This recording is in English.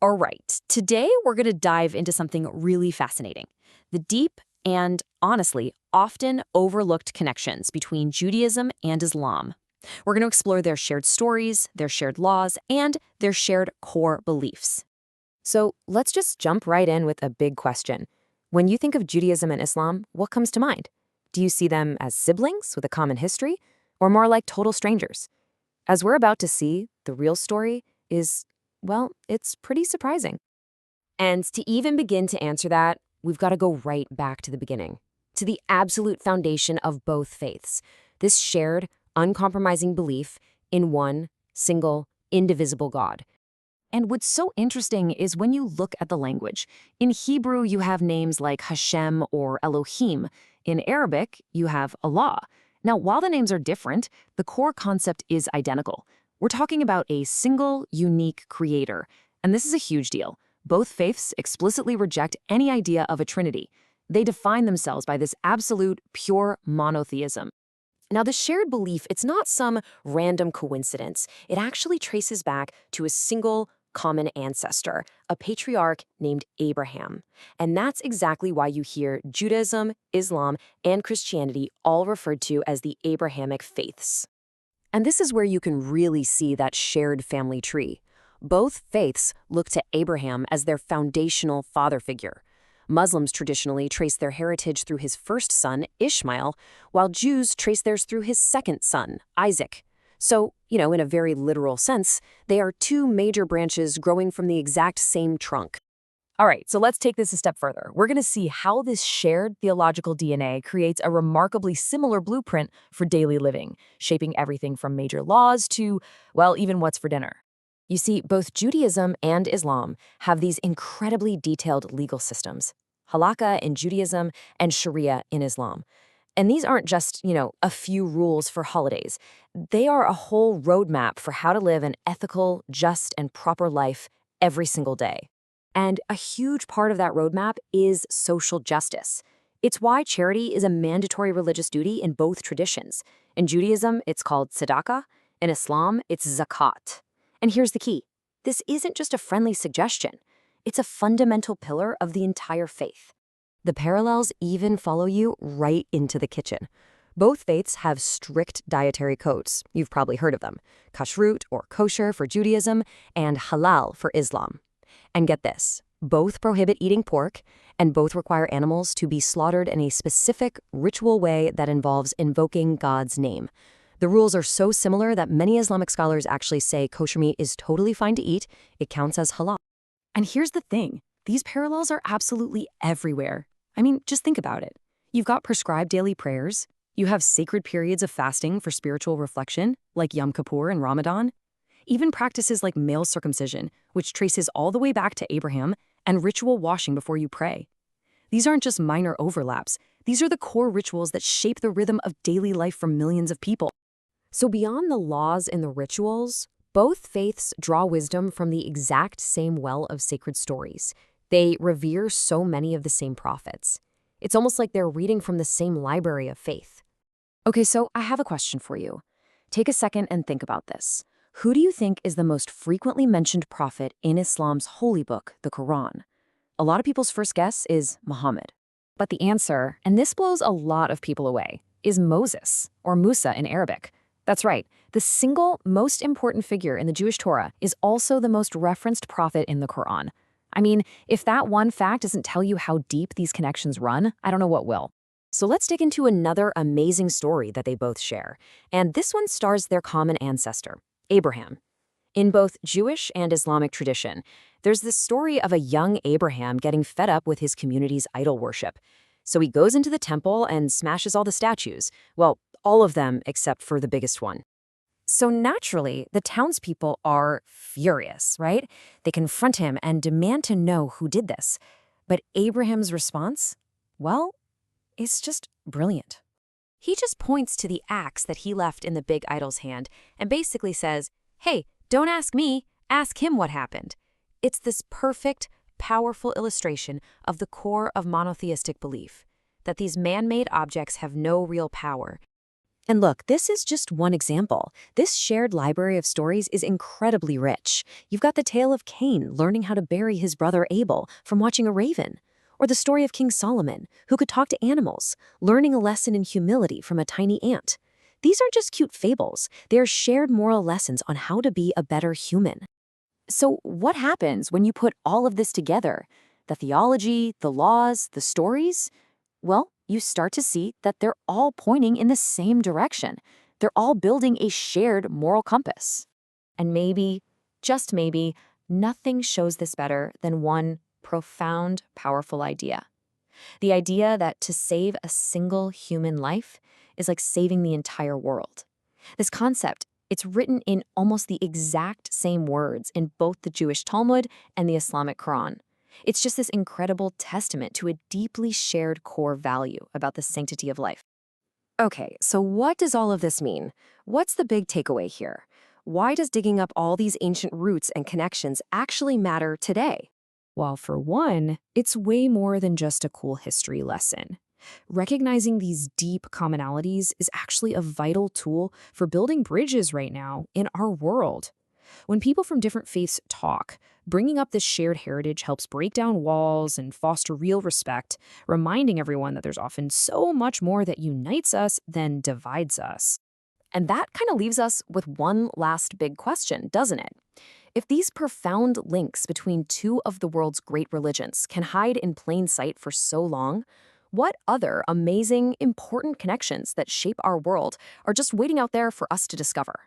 All right, today we're going to dive into something really fascinating: the deep and, honestly, often overlooked connections between Judaism and Islam. We're going to explore their shared stories, their shared laws, and their shared core beliefs. So let's just jump right in with a big question. When you think of Judaism and Islam, what comes to mind? Do you see them as siblings with a common history, or more like total strangers? As we're about to see, the real story is, well, it's pretty surprising. And to even begin to answer that, we've got to go right back to the beginning, to the absolute foundation of both faiths, this shared, uncompromising belief in one single, indivisible God. And what's so interesting is when you look at the language. In Hebrew, you have names like Hashem or Elohim. In Arabic, you have Allah. Now, while the names are different, the core concept is identical. We're talking about a single, unique creator. And this is a huge deal. Both faiths explicitly reject any idea of a trinity. They define themselves by this absolute, pure monotheism. Now, the shared belief, it's not some random coincidence. It actually traces back to a single common ancestor, a patriarch named Abraham. And that's exactly why you hear Judaism, Islam, and Christianity all referred to as the Abrahamic faiths. And this is where you can really see that shared family tree. Both faiths look to Abraham as their foundational father figure. Muslims traditionally trace their heritage through his first son, Ishmael, while Jews trace theirs through his second son, Isaac. So, in a very literal sense, they are two major branches growing from the exact same trunk. All right, so let's take this a step further. We're going to see how this shared theological DNA creates a remarkably similar blueprint for daily living, shaping everything from major laws to, well, even what's for dinner. You see, both Judaism and Islam have these incredibly detailed legal systems: halakha in Judaism and Sharia in Islam. And these aren't just, a few rules for holidays. They are a whole roadmap for how to live an ethical, just, and proper life every single day. And a huge part of that roadmap is social justice. It's why charity is a mandatory religious duty in both traditions. In Judaism, it's called tzedakah. In Islam, it's zakat. And here's the key: this isn't just a friendly suggestion. It's a fundamental pillar of the entire faith. The parallels even follow you right into the kitchen. Both faiths have strict dietary codes. You've probably heard of them: kashrut or kosher for Judaism and halal for Islam. And get this, both prohibit eating pork, and both require animals to be slaughtered in a specific ritual way that involves invoking God's name. The rules are so similar that many Islamic scholars actually say kosher meat is totally fine to eat. It counts as halal. And here's the thing: these parallels are absolutely everywhere. I mean, just think about it. You've got prescribed daily prayers. You have sacred periods of fasting for spiritual reflection, like Yom Kippur and Ramadan. Even practices like male circumcision, which traces all the way back to Abraham, and ritual washing before you pray. These aren't just minor overlaps. These are the core rituals that shape the rhythm of daily life for millions of people. So beyond the laws and the rituals, both faiths draw wisdom from the exact same well of sacred stories. They revere so many of the same prophets. It's almost like they're reading from the same library of faith. Okay, so I have a question for you. Take a second and think about this. Who do you think is the most frequently mentioned prophet in Islam's holy book, the Quran? A lot of people's first guess is Muhammad. But the answer, and this blows a lot of people away, is Moses, or Musa in Arabic. That's right. The single most important figure in the Jewish Torah is also the most referenced prophet in the Quran. I mean, if that one fact doesn't tell you how deep these connections run, I don't know what will. So let's dig into another amazing story that they both share. And this one stars their common ancestor, Abraham. In both Jewish and Islamic tradition, there's this story of a young Abraham getting fed up with his community's idol worship. So he goes into the temple and smashes all the statues. Well, all of them except for the biggest one. So naturally, the townspeople are furious, right? They confront him and demand to know who did this. But Abraham's response? Well, it's just brilliant. He just points to the axe that he left in the big idol's hand and basically says, "Hey, don't ask me, ask him what happened." It's this perfect, powerful illustration of the core of monotheistic belief, that these man-made objects have no real power. And look, this is just one example. This shared library of stories is incredibly rich. You've got the tale of Cain learning how to bury his brother Abel from watching a raven, or the story of King Solomon, who could talk to animals, learning a lesson in humility from a tiny ant. These aren't just cute fables, they are shared moral lessons on how to be a better human. So, what happens when you put all of this together? The theology, the laws, the stories? Well, you start to see that they're all pointing in the same direction. They're all building a shared moral compass. And maybe, just maybe, nothing shows this better than one profound, powerful idea. The idea that to save a single human life is like saving the entire world. This concept, it's written in almost the exact same words in both the Jewish Talmud and the Islamic Quran. It's just this incredible testament to a deeply shared core value about the sanctity of life. Okay, so what does all of this mean? What's the big takeaway here? Why does digging up all these ancient roots and connections actually matter today? Well, for one, it's way more than just a cool history lesson. Recognizing these deep commonalities is actually a vital tool for building bridges right now in our world. When people from different faiths talk, bringing up this shared heritage helps break down walls and foster real respect, reminding everyone that there's often so much more that unites us than divides us. And that kind of leaves us with one last big question, doesn't it? If these profound links between two of the world's great religions can hide in plain sight for so long, what other amazing, important connections that shape our world are just waiting out there for us to discover?